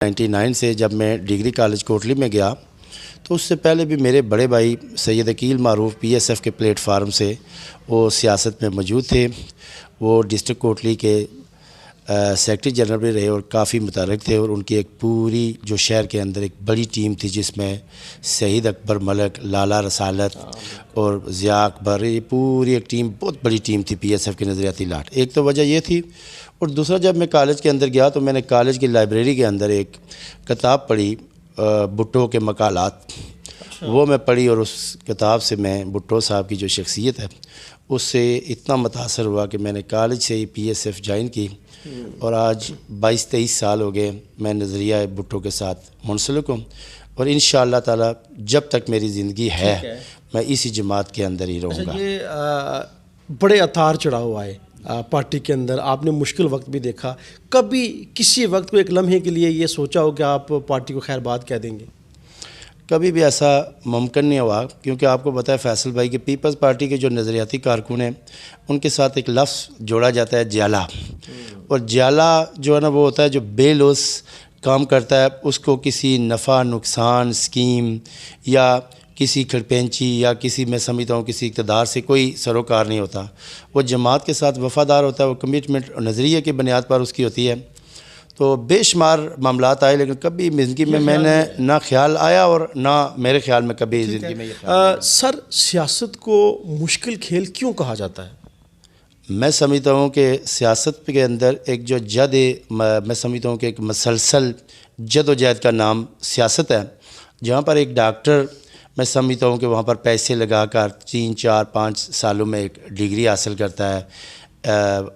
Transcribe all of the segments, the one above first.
99 سے جب میں ڈگری کالج کوٹلی میں گیا تو اس سے پہلے بھی میرے بڑے بھائی سید عقیل معروف پی ایس ایف کے پلیٹ فارم سے وہ سیاست میں موجود تھے. وہ ڈسٹرکٹ کوٹلی کے سیکرٹری جنرل بھی رہے اور کافی متحرک تھے, اور ان کی ایک پوری جو شہر کے اندر ایک بڑی ٹیم تھی جس میں شہید اکبر ملک, لالا رسالت اور ضیاء اکبر, یہ پوری ایک ٹیم بہت بڑی ٹیم تھی پی ایس ایف کی نظریاتی لاٹ. ایک تو وجہ یہ تھی, اور دوسرا جب میں کالج کے اندر گیا تو میں نے کالج کی لائبریری کے اندر ایک کتاب پڑھی بھٹو کے مقالات. وہ میں پڑھی اور اس کتاب سے میں بھٹو صاحب کی جو شخصیت ہے اس سے اتنا متاثر ہوا کہ میں نے کالج سے ہی پی ایس ایف جوائن کی, اور آج 22-23 سال ہو گئے میں نظریہ بھٹو کے ساتھ منسلک ہوں, اور انشاءاللہ تعالی جب تک میری زندگی ہے میں اسی جماعت کے اندر ہی رہوں گا. یہ بڑے اتار چڑھا ہوا ہے پارٹی کے اندر, آپ نے مشکل وقت بھی دیکھا, کبھی کسی وقت کو ایک لمحے کے لیے یہ سوچا ہو کہ آپ پارٹی کو خیر بات کہہ دیں گے؟ کبھی بھی ایسا ممکن نہیں ہوا, کیونکہ آپ کو پتہ ہے فیصل بھائی کہ پیپلز پارٹی کے جو نظریاتی کارکن ہیں ان کے ساتھ ایک لفظ جوڑا جاتا ہے جیالہ, اور جیالہ جو ہے نا وہ ہوتا ہے جو بے لوث کام کرتا ہے, اس کو کسی نفع نقصان اسکیم یا کسی کھڑپینچی یا کسی میں سمجھتا ہوں کسی اقتدار سے کوئی سروکار نہیں ہوتا. وہ جماعت کے ساتھ وفادار ہوتا ہے, وہ کمٹمنٹ اور نظریے کی بنیاد پر اس کی ہوتی ہے. تو بے شمار معاملات آئے, لیکن کبھی زندگی میں نے نہ خیال آیا اور نہ میرے خیال میں کبھی زندگی میں یہ خیال سر, سیاست کو مشکل کھیل کیوں کہا جاتا ہے؟ میں سمجھتا ہوں کہ سیاست کے اندر ایک جو جد میں سمجھتا ہوں کہ ایک مسلسل جد و جہد کا نام سیاست ہے, جہاں پر ایک ڈاکٹر میں سمجھتا ہوں کہ وہاں پر پیسے لگا کر 3-4-5 سالوں میں ایک ڈگری حاصل کرتا ہے,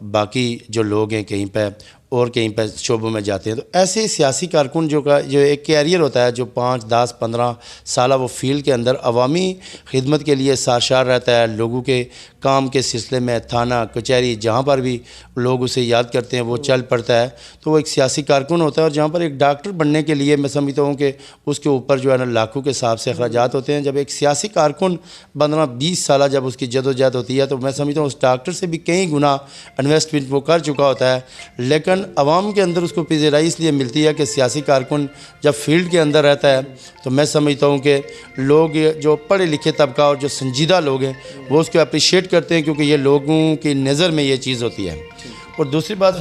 باقی جو لوگ ہیں کہیں پہ اور کہیں پہ شعبوں میں جاتے ہیں. تو ایسے سیاسی کارکن جو ایک کیریئر ہوتا ہے جو 5-10-15 سالہ وہ فیلڈ کے اندر عوامی خدمت کے لیے سرشار رہتا ہے, لوگوں کے کام کے سلسلے میں تھانہ کچہری جہاں پر بھی لوگ اسے یاد کرتے ہیں وہ چل پڑتا ہے, تو وہ ایک سیاسی کارکن ہوتا ہے. اور جہاں پر ایک ڈاکٹر بننے کے لیے میں سمجھتا ہوں کہ اس کے اوپر جو ہے نا لاکھوں کے حساب سے اخراجات ہوتے ہیں. جب ایک سیاسی کارکن 15-20 سالہ جب اس کی جد و جہد ہوتی ہے تو میں سمجھتا ہوں اس ڈاکٹر سے بھی کئی گنا انویسٹمنٹ وہ کر چکا ہوتا ہے, لیکن عوام کے اندر اس کو پذیرائی اس لیے ملتی ہے کہ سیاسی کارکن جب فیلڈ کے اندر رہتا ہے تو میں سمجھتا ہوں کہ لوگ جو پڑھے لکھے طبقہ اور جو سنجیدہ لوگ ہیں وہ اس کو اپریشیٹ کرتے ہیں, کیونکہ یہ لوگوں کی نظر میں یہ چیز ہوتی ہے. اور دوسری بات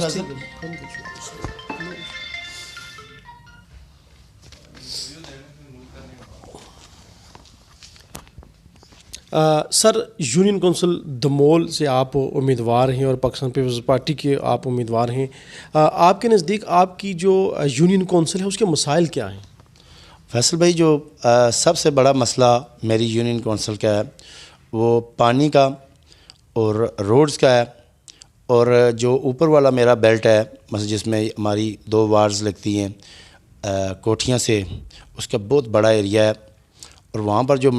سر, یونین کونسل دمول سے آپ امیدوار ہیں اور پاکستان پیپلز پارٹی کے آپ امیدوار ہیں. آپ کے نزدیک آپ کی جو یونین کونسل ہے اس کے مسائل کیا ہیں؟ فیصل بھائی, جو سب سے بڑا مسئلہ میری یونین کونسل کا ہے وہ پانی کا اور روڈز کا ہے, اور جو اوپر والا میرا بیلٹ ہے مثلا جس میں ہماری 2 وارڈز لگتی ہیں کوٹھیاں سے, اس کا بہت بڑا ایریا ہے, اور وہاں پر جو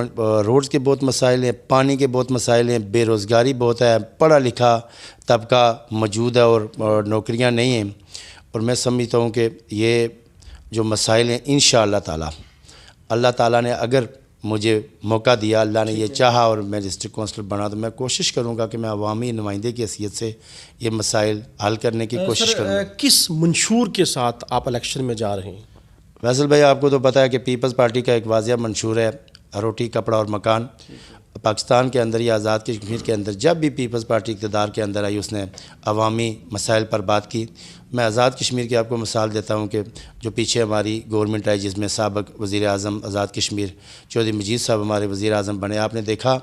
روڈز کے بہت مسائل ہیں, پانی کے بہت مسائل ہیں, بے روزگاری بہت ہے, پڑھا لکھا طبقہ موجود ہے اور نوکریاں نہیں ہیں. اور میں سمجھتا ہوں کہ یہ جو مسائل ہیں انشاءاللہ تعالی اللہ تعالیٰ نے اگر مجھے موقع دیا, اللہ نے یہ چاہا اور میں ڈسٹرکٹ کونسلر بنا, تو میں کوشش کروں گا کہ میں عوامی نمائندے کی حیثیت سے یہ مسائل حل کرنے کی کوشش کروں گا. کس منشور کے ساتھ آپ الیکشن میں جا رہے ہیں؟ فیصل بھائی, آپ کو تو پتہ ہے کہ پیپلز پارٹی کا ایک واضح منشور ہے روٹی کپڑا اور مکان. پاکستان کے اندر یا آزاد کشمیر کے اندر جب بھی پیپلز پارٹی اقتدار کے اندر آئی اس نے عوامی مسائل پر بات کی. میں آزاد کشمیر کی آپ کو مثال دیتا ہوں کہ جو پیچھے ہماری گورنمنٹ آئی جس میں سابق وزیر اعظم آزاد کشمیر چودھری مجید صاحب ہمارے وزیر اعظم بنے, آپ نے دیکھا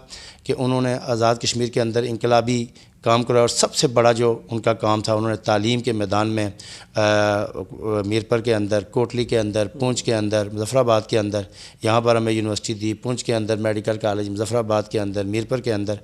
کہ انہوں نے آزاد کشمیر کے اندر انقلابی کام کرا, اور سب سے بڑا جو ان کا کام تھا انہوں نے تعلیم کے میدان میں میرپر کے اندر, کوٹلی کے اندر, پونچھ کے اندر, مظفر آباد کے اندر یہاں پر ہمیں یونیورسٹی دی, پونچھ کے اندر میڈیکل کالج, مظفر آباد کے اندر, میرپر کے اندر,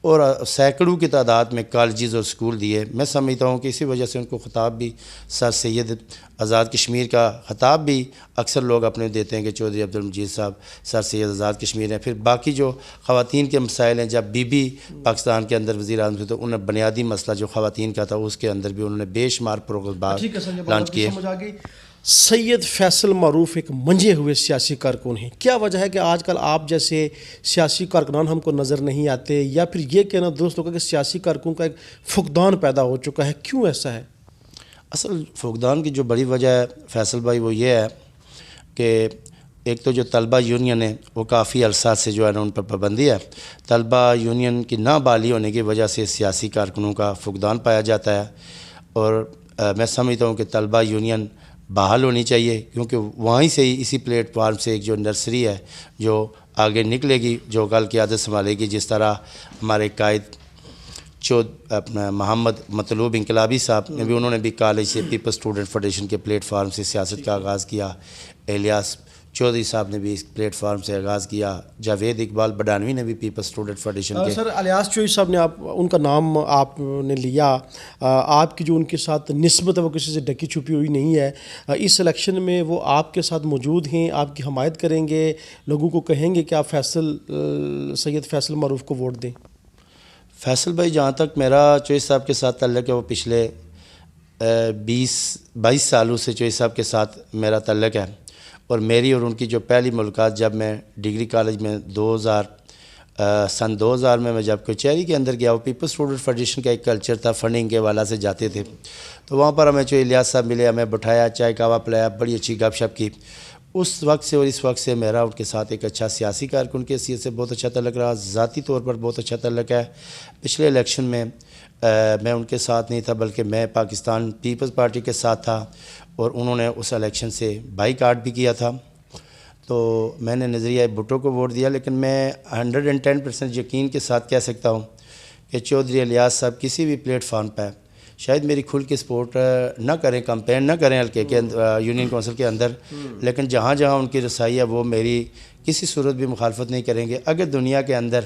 اور سینکڑوں کی تعداد میں کالجز اور اسکول دیے. میں سمجھتا ہوں کہ اسی وجہ سے ان کو خطاب بھی سر سید آزاد کشمیر کا خطاب بھی اکثر لوگ اپنے دیتے ہیں کہ چودھری عبدالمجید صاحب سر سید آزاد کشمیر ہیں. پھر باقی جو خواتین کے مسائل ہیں, جب بی بی پاکستان کے اندر وزیر اعظم تھے تو انہیں بنیادی مسئلہ جو خواتین کا تھا اس کے اندر بھی انہوں نے بے شمار پروگرام لانچ کیے. سید فیصل معروف ایک منجھے ہوئے سیاسی کارکن ہیں, کیا وجہ ہے کہ آج کل آپ جیسے سیاسی کارکنان ہم کو نظر نہیں آتے, یا پھر یہ کہنا درست ہوگا کہ سیاسی کارکن کا ایک فقدان پیدا ہو چکا ہے, کیوں ایسا ہے؟ اصل فقدان کی جو بڑی وجہ ہے فیصل بھائی وہ یہ ہے کہ ایک تو جو طلبہ یونین ہے وہ کافی عرصہ سے جو ہے نا ان پر پابندی ہے. طلبہ یونین کی نہ بحالی ہونے کی وجہ سے سیاسی کارکنوں کا فقدان پایا جاتا ہے, اور میں سمجھتا ہوں کہ طلبہ یونین بحال ہونی چاہیے, کیونکہ وہیں سے ہی اسی پلیٹ فارم سے ایک جو نرسری ہے جو آگے نکلے گی, جو کل قیادت سنبھالے گی. جس طرح ہمارے قائد اپنا محمد مطلوب انقلابی صاحب نے بھی, انہوں نے بھی کالج سے پیپلز اسٹوڈنٹ فیڈریشن کے پلیٹ فارم سے سیاست کا آغاز کیا. الیاس چودھری صاحب نے بھی اس پلیٹ فارم سے آغاز کیا. جاوید اقبال بڈانوی نے بھی پیپلز اسٹوڈنٹ فیڈریشن کے. سر الیاس چودھری صاحب نے ان کا نام آپ نے لیا, آپ کی جو ان کے ساتھ نسبت ہے وہ کسی سے ڈکی چھپی ہوئی نہیں ہے. اس الیکشن میں وہ آپ کے ساتھ موجود ہیں, آپ کی حمایت کریں گے, لوگوں کو کہیں گے کہ آپ سید فیصل معروف کو ووٹ دیں؟ فیصل بھائی جہاں تک میرا چوہدری صاحب کے ساتھ تعلق ہے وہ پچھلے 22 سالوں سے چوہدری صاحب کے ساتھ میرا تعلق ہے, اور میری اور ان کی جو پہلی ملاقات جب میں ڈگری کالج میں سن 2000 میں جب کچہری کے اندر گیا, وہ پیپلز اسٹوڈنٹ فیڈریشن کا ایک کلچر تھا, فنڈنگ کے حوالے سے جاتے تھے, تو وہاں پر ہمیں جو الیاس صاحب ملے, ہمیں بٹھایا, چائے کعوہ پلایا, بڑی اچھی گپ شپ کی. اس وقت سے اور اس وقت سے میرا ان کے ساتھ ایک اچھا سیاسی کارکن کی حیثیت سے بہت اچھا تعلق رہا, ذاتی طور پر بہت اچھا تعلق ہے. پچھلے الیکشن میں میں ان کے ساتھ نہیں تھا, بلکہ میں پاکستان پیپلز پارٹی کے ساتھ تھا, اور انہوں نے اس الیکشن سے بائیکاٹ بھی کیا تھا. تو میں نے نظریہ بھٹو کو ووٹ دیا, لیکن میں 110% یقین کے ساتھ کہہ سکتا ہوں کہ چودھری الیاس صاحب کسی بھی پلیٹ فارم پہ شاید میری کھل کے سپورٹ نہ کریں, کمپین نہ کریں حلقے کے یونین کونسل کے اندر, لیکن جہاں جہاں ان کی رسائی ہے وہ میری کسی صورت بھی مخالفت نہیں کریں گے. اگر دنیا کے اندر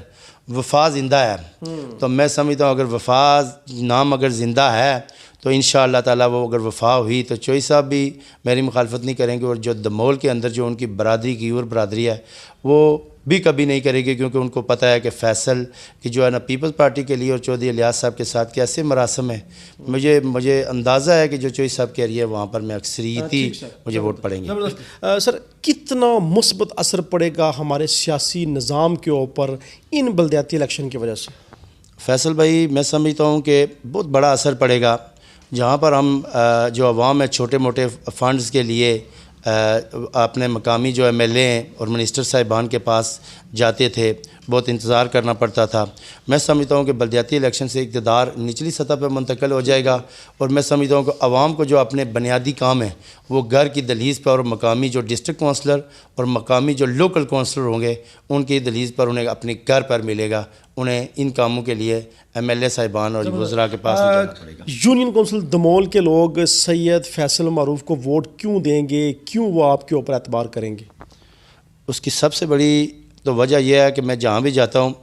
وفا زندہ ہے تو میں سمجھتا ہوں اگر وفا نام اگر زندہ ہے تو انشاءاللہ تعالیٰ وہ اگر وفا ہوئی تو چوہدری صاحب بھی میری مخالفت نہیں کریں گے, اور جو دمول کے اندر جو ان کی برادری کی اور برادری ہے وہ بھی کبھی نہیں کرے گی, کیونکہ ان کو پتہ ہے کہ فیصل کی جو ہے نا پیپلز پارٹی کے لیے اور چودھری الیاس صاحب کے ساتھ کیسے مراسم ہے. مجھے اندازہ ہے کہ جو چودھری صاحب کہہ رہی ہے وہاں پر میں اکثریتی مجھے ووٹ پڑیں گے. سر کتنا مثبت اثر پڑے گا ہمارے سیاسی نظام کے اوپر ان بلدیاتی الیکشن کی وجہ سے؟ فیصل بھائی میں سمجھتا ہوں کہ بہت بڑا اثر پڑے گا. جہاں پر ہم جو عوام ہے چھوٹے موٹے فنڈز کے لیے اپنے مقامی جو ایم ایل اے ہیں اور منسٹر صاحبان کے پاس جاتے تھے, بہت انتظار کرنا پڑتا تھا. میں سمجھتا ہوں کہ بلدیاتی الیکشن سے اقتدار نچلی سطح پہ منتقل ہو جائے گا, اور میں سمجھتا ہوں کہ عوام کو جو اپنے بنیادی کام ہیں وہ گھر کی دہلیز پر, اور مقامی جو ڈسٹرکٹ کونسلر اور مقامی جو لوکل کونسلر ہوں گے ان کی دہلیز پر انہیں اپنے گھر پر ملے گا. انہیں ان کاموں کے لیے ایم ایل اے صاحبان اور وزراء کے پاس نہیں جانا پڑے گا. یونین کونسل دمول کے لوگ سید فیصل معروف کو ووٹ کیوں دیں گے, کیوں وہ آپ کے اوپر اعتبار کریں گے؟ اس کی سب سے بڑی تو وجہ یہ ہے کہ میں جہاں بھی جاتا ہوں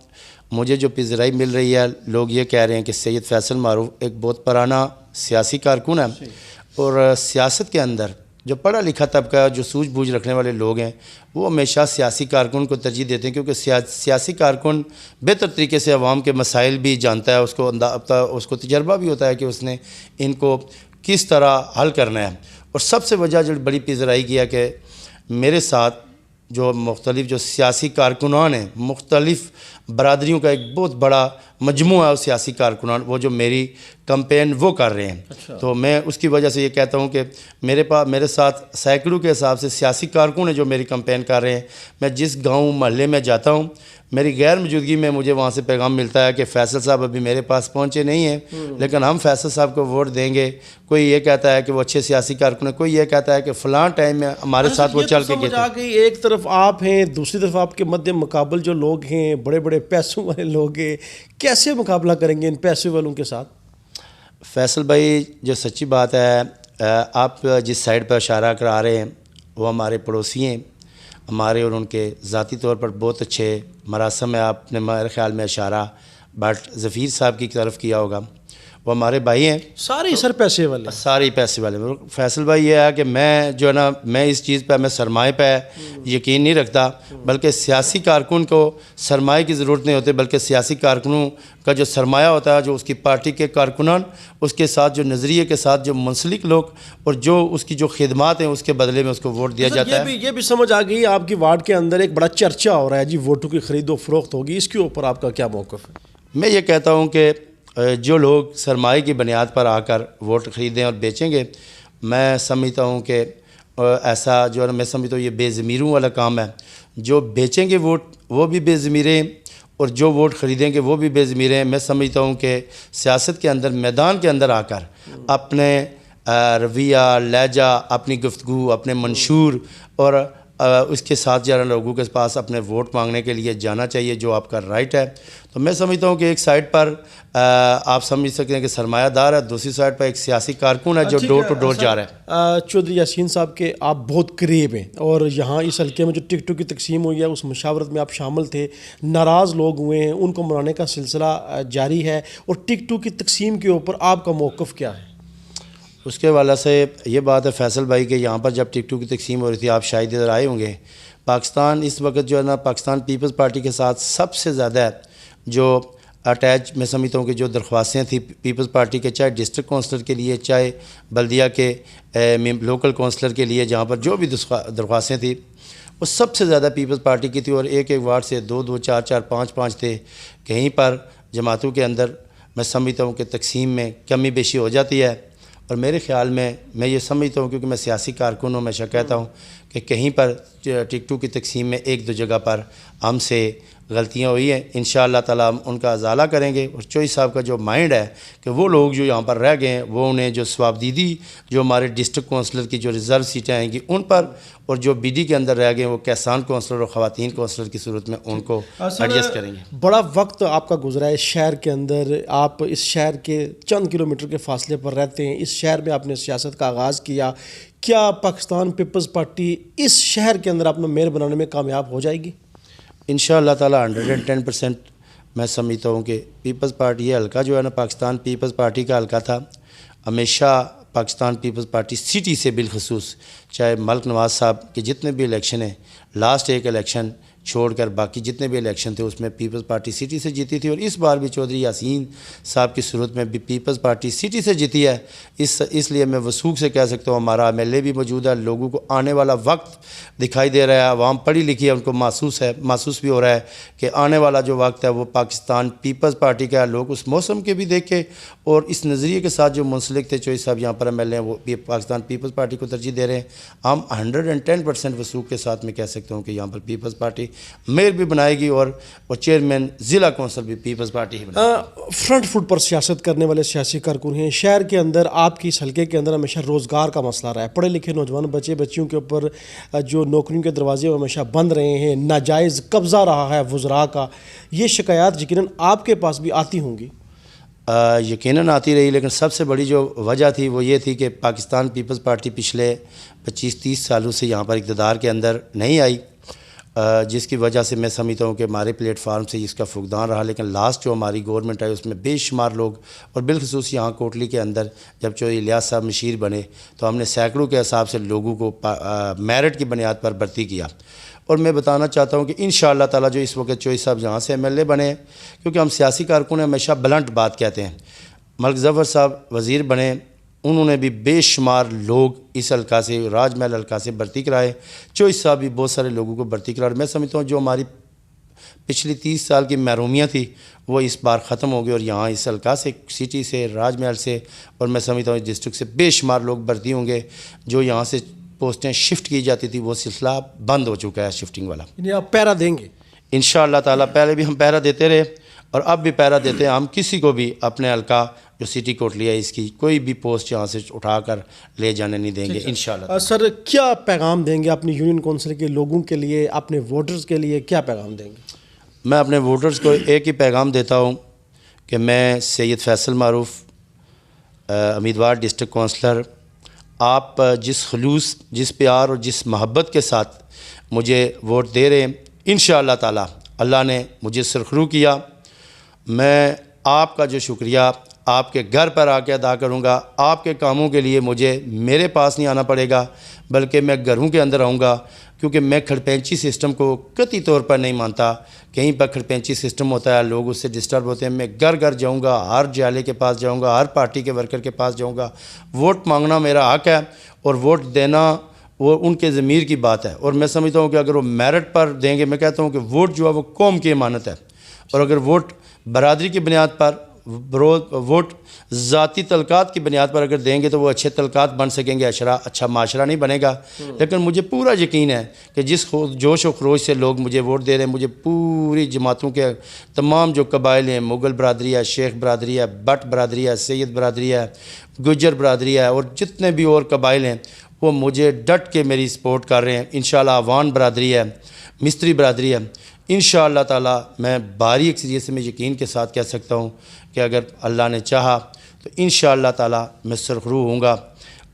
مجھے جو پذیرائی مل رہی ہے, لوگ یہ کہہ رہے ہیں کہ سید فیصل معروف ایک بہت پرانا سیاسی کارکن ہے, اور سیاست کے اندر جو پڑھا لکھا طبقہ, جو سوجھ بوجھ رکھنے والے لوگ ہیں, وہ ہمیشہ سیاسی کارکن کو ترجیح دیتے ہیں, کیونکہ سیاسی کارکن بہتر طریقے سے عوام کے مسائل بھی جانتا ہے, اس کو تجربہ بھی ہوتا ہے کہ اس نے ان کو کس طرح حل کرنا ہے. اور سب سے وجہ جو بڑی پذیرائی کی ہے کہ میرے ساتھ جو مختلف جو سیاسی کارکنان ہیں, مختلف برادریوں کا ایک بہت بڑا مجموعہ ہے سیاسی کارکنان, وہ جو میری کمپین وہ کر رہے ہیں. تو میں اس کی وجہ سے یہ کہتا ہوں کہ میرے ساتھ سینکڑوں کے حساب سے سیاسی کارکن ہیں جو میری کمپین کر رہے ہیں. میں جس گاؤں محلے میں جاتا ہوں میری غیر موجودگی میں مجھے وہاں سے پیغام ملتا ہے کہ فیصل صاحب ابھی میرے پاس پہنچے نہیں ہیں, لیکن ہم فیصل صاحب کو ووٹ دیں گے. کوئی یہ کہتا ہے کہ وہ اچھے سیاسی کارکن ہیں, کوئی یہ کہتا ہے کہ فلاں ٹائم میں ہمارے ساتھ وہ چل کے گئے. ایک طرف آپ ہیں, دوسری طرف آپ کے مد مقابل جو لوگ ہیں بڑے بڑے پیسوں والے لوگ ہیں, کیسے مقابلہ کریں گے ان پیسے والوں کے ساتھ؟ فیصل بھائی جو سچی بات ہے, آپ جس سائڈ پر اشارہ کرا رہے ہیں وہ ہمارے پڑوسی ہیں, ہمارے اور ان کے ذاتی طور پر بہت اچھے مراسم ہے. آپ نے میرے خیال میں اشارہ بٹ ظفیر صاحب کی طرف کیا ہوگا, وہ ہمارے بھائی ہیں, سارے سر پیسے والے, سارے پیسے والے. فیصل بھائی یہ ہے کہ میں جو ہے نا میں اس چیز پہ میں سرمایہ پہ یقین نہیں رکھتا, بلکہ سیاسی کارکن کو سرمایہ کی ضرورت نہیں ہوتی, بلکہ سیاسی کارکنوں کا جو سرمایہ ہوتا ہے جو اس کی پارٹی کے کارکنان, اس کے ساتھ جو نظریے کے ساتھ جو منسلک لوگ اور جو اس کی جو خدمات ہیں اس کے بدلے میں اس کو ووٹ دیا جاتا ہے. یہ بھی سمجھ آ گئی آپ کی وارڈ کے اندر ایک بڑا چرچا ہو رہا ہے جی ووٹوں کی خرید و فروخت ہوگی, اس کے اوپر آپ کا کیا موقف ہے؟ میں یہ کہتا ہوں کہ جو لوگ سرمایہ کی بنیاد پر آ کر ووٹ خریدیں اور بیچیں گے، میں سمجھتا ہوں کہ ایسا جو ہے میں سمجھتا ہوں یہ بے ضمیروں والا کام ہے. جو بیچیں گے ووٹ وہ بھی بے ضمیریں اور جو ووٹ خریدیں گے وہ بھی بے ضمیریں. میں سمجھتا ہوں کہ سیاست کے اندر، میدان کے اندر آ کر اپنے رویہ، لہجہ، اپنی گفتگو، اپنے منشور اور اس کے ساتھ جو ہے لوگوں کے پاس اپنے ووٹ مانگنے کے لیے جانا چاہیے، جو آپ کا رائٹ ہے. تو میں سمجھتا ہوں کہ ایک سائڈ پر آپ سمجھ سکتے ہیں کہ سرمایہ دار ہے، دوسری سائڈ پر ایک سیاسی کارکن ہے جو ڈور ٹو ڈور جا رہا ہے. چودھری یاسین صاحب کے آپ بہت قریب ہیں اور یہاں اس حلقے میں جو ٹکٹوں کی تقسیم ہوئی ہے اس مشاورت میں آپ شامل تھے. ناراض لوگ ہوئے ہیں، ان کو منانے کا سلسلہ جاری ہے، اور ٹکٹوں کی تقسیم کے اوپر آپ کا موقف کیا ہے؟ اس کے حوالے سے یہ بات ہے فیصل بھائی کہ یہاں پر جب ٹکٹوں کی تقسیم ہو رہی تھی، آپ شاید ادھر آئے ہوں گے. پاکستان اس وقت جو ہے نا پاکستان پیپلز پارٹی کے ساتھ سب سے زیادہ جو اٹیچ میں سمجھتا ہوں کہ جو درخواستیں تھیں پیپلز پارٹی کے، چاہے ڈسٹرکٹ کونسلر کے لیے، چاہے بلدیہ کے لوکل کونسلر کے لیے، جہاں پر جو بھی درخواستیں تھیں وہ سب سے زیادہ پیپلز پارٹی کی تھی. اور ایک ایک وارڈ سے 2 2 4 4 5 5 تھے. کہیں پر جماعتوں کے اندر میں سمجھتا ہوں کہ تقسیم میں کمی بیشی ہو جاتی ہے. اور میرے خیال میں یہ سمجھتا ہوں، کیونکہ میں سیاسی کارکن ہوں، ہمیشہ کہتا ہوں کہ کہیں پر ٹکٹوں کی تقسیم میں 1 2 جگہ پر ہم سے غلطیاں ہوئی ہیں. انشاءاللہ تعالی ہم ان کا ازالہ کریں گے. اور چوئی صاحب کا جو مائنڈ ہے کہ وہ لوگ جو یہاں پر رہ گئے ہیں وہ انہیں جو ثوابدیدی جو ہمارے ڈسٹرکٹ کونسلر کی جو ریزرو سیٹیں آئیں گی ان پر، اور جو بی ڈی کے اندر رہ گئے ہیں وہ کیسان کونسلر اور خواتین کونسلر کی صورت میں ان کو ایڈجسٹ کریں گے. بڑا وقت آپ کا گزرا ہے اس شہر کے اندر، آپ اس شہر کے چند کلومیٹر کے فاصلے پر رہتے ہیں، اس شہر میں آپ نے سیاست کا آغاز کیا. کیا پاکستان پیپلز پارٹی اس شہر کے اندر اپنا میئر بنانے میں کامیاب ہو جائے گی؟ انشاءاللہ تعالی 110% میں سمجھتا ہوں کہ پیپلز پارٹی یہ حلقہ جو ہے نا پاکستان پیپلز پارٹی کا حلقہ تھا. ہمیشہ پاکستان پیپلز پارٹی سٹی سے بالخصوص، چاہے ملک نواز صاحب کے جتنے بھی الیکشن ہیں، لاسٹ ایک الیکشن چھوڑ کر باقی جتنے بھی الیکشن تھے اس میں پیپلز پارٹی سٹی سے جیتی تھی. اور اس بار بھی چودھری یاسین صاحب کی صورت میں بھی پیپلز پارٹی سٹی سے جیتی ہے. اس لیے میں وثوق سے کہہ سکتا ہوں ہمارا ایم ایل اے بھی موجود ہے. لوگوں کو آنے والا وقت دکھائی دے رہا ہے، عوام پڑھی لکھی ہے، ان کو محسوس بھی ہو رہا ہے کہ آنے والا جو وقت ہے وہ پاکستان پیپلز پارٹی کا ہے. لوگ اس موسم کے بھی دیکھے اور اس نظریے کے ساتھ جو منسلک تھے چوئی صاحب یہاں پر ایم ایل اے ہیں، وہ بھی پاکستان پیپلز پارٹی کو ترجیح دے رہے ہیں. ہم 110% وثوق کے ساتھ میں کہہ سکتا ہوں کہ یہاں پر پیپلز پارٹی میئر بھی بنائے گی اور چیئرمین ضلع کونسل بھی پیپلز پارٹی ہی بنائے گی. فرنٹ فٹ پر سیاست کرنے والے سیاسی کارکن ہیں. شہر کے اندر آپ کی اس حلقے کے اندر ہمیشہ روزگار کا مسئلہ رہا ہے. پڑھے لکھے نوجوان بچیوں کے اوپر جو نوکریوں کے دروازے ہمیشہ بند رہے ہیں، ناجائز قبضہ رہا ہے وزراء کا. یہ شکایات یقیناً آپ کے پاس بھی آتی ہوں گی؟ یقیناً آتی رہی، لیکن سب سے بڑی جو وجہ تھی وہ یہ تھی کہ پاکستان پیپلز پارٹی پچھلے 25-30 سالوں سے یہاں پر اقتدار کے اندر نہیں آئی، جس کی وجہ سے میں سمجھتا ہوں کہ ہمارے پلیٹ فارم سے اس کا فقدان رہا. لیکن لاسٹ جو ہماری گورنمنٹ آئی اس میں بے شمار لوگ، اور بالخصوص یہاں کوٹلی کے اندر جب چودھری الیاس صاحب مشیر بنے تو ہم نے سینکڑوں کے حساب سے لوگوں کو میرٹ کی بنیاد پر بھرتی کیا. اور میں بتانا چاہتا ہوں کہ انشاءاللہ تعالی جو اس وقت چوئی صاحب یہاں سے ایم ایل اے بنے، کیونکہ ہم سیاسی کارکن ہمیشہ بلنٹ بات کہتے ہیں. ملک ظفر صاحب وزیر بنے، انہوں نے بھی بے شمار لوگ اس حلقہ سے، راج محل حلقہ سے بھرتی کرائے. چوئی صاحب بھی بہت سارے لوگوں کو بھرتی کرائے. میں سمجھتا ہوں جو ہماری پچھلی 30 سال کی محرومیاں تھی وہ اس بار ختم ہو گئی، اور یہاں اس حلقہ سے، سٹی سے، راج محل سے، اور میں سمجھتا ہوں ڈسٹرکٹ سے بے شمار لوگ بھرتی ہوں گے. جو یہاں سے پوسٹیں شفٹ کی جاتی تھی وہ سلسلہ بند ہو چکا ہے شفٹنگ والا. یعنی آپ پہرا دیں گے؟ انشاءاللہ تعالی. پہلے بھی ہم پہرا دیتے رہے اور اب بھی پہرا دیتے ہیں. ہم کسی کو بھی اپنے حلقہ جو سٹی کوٹلی ہے اس کی کوئی بھی پوسٹ یہاں سے اٹھا کر لے جانے نہیں دیں گے انشاءاللہ. سر کیا پیغام دیں گے اپنی یونین کونسل کے لوگوں کے لیے، اپنے ووٹرز کے لیے کیا پیغام دیں گے؟ میں اپنے ووٹرز کو ایک ہی پیغام دیتا ہوں کہ میں سید فیصل معروف امیدوار ڈسٹرکٹ کونسلر، آپ جس خلوص، جس پیار اور جس محبت کے ساتھ مجھے ووٹ دے رہے ہیں، انشاءاللہ تعالی اللہ نے مجھے سرخرو کیا. میں آپ کا جو شکریہ آپ کے گھر پر آ کے ادا کروں گا. آپ کے کاموں کے لیے مجھے میرے پاس نہیں آنا پڑے گا بلکہ میں گھروں کے اندر آؤں گا، کیونکہ میں کھڑپینچی سسٹم کو قطعی طور پر نہیں مانتا. کہیں پر کھڑپینچی سسٹم ہوتا ہے، لوگ اس سے ڈسٹرب ہوتے ہیں. میں گھر گھر جاؤں گا، ہر جالے کے پاس جاؤں گا، ہر پارٹی کے ورکر کے پاس جاؤں گا. ووٹ مانگنا میرا حق ہے اور ووٹ دینا وہ ان کے ضمیر کی بات ہے. اور میں سمجھتا ہوں کہ اگر وہ میرٹ پر دیں گے، میں کہتا ہوں کہ ووٹ جو ہے وہ قوم کی امانت ہے، اور اگر ووٹ برادری کی بنیاد پر، ووٹ ذاتی تعلقات کی بنیاد پر اگر دیں گے تو وہ اچھے تعلقات بن سکیں گے، اچھا معاشرہ نہیں بنے گا. لیکن مجھے پورا یقین ہے کہ جس جوش و خروش سے لوگ مجھے ووٹ دے رہے ہیں، مجھے پوری جماعتوں کے تمام جو قبائل ہیں، مغل برادری ہے، شیخ برادری ہے، بٹ برادری ہے، سید برادری ہے، گجر برادری ہے، اور جتنے بھی اور قبائل ہیں وہ مجھے ڈٹ کے میری سپورٹ کر رہے ہیں. انشاءاللہ عوان برادری ہے، مستری برادری ہے. انشاءاللہ تعالی میں باری اکثریت سے میں یقین کے ساتھ کہہ سکتا ہوں کہ اگر اللہ نے چاہا تو انشاءاللہ تعالی میں سرخرو ہوں گا،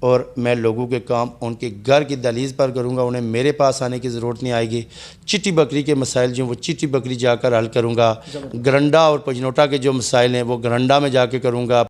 اور میں لوگوں کے کام ان کے گھر کی دہلیز پر کروں گا. انہیں میرے پاس آنے کی ضرورت نہیں آئے گی. چٹی بکری کے مسائل جو وہ چٹی بکری جا کر حل کروں گا. گرنڈا اور پجنوٹا کے جو مسائل ہیں وہ گرنڈا میں جا کے کروں گا.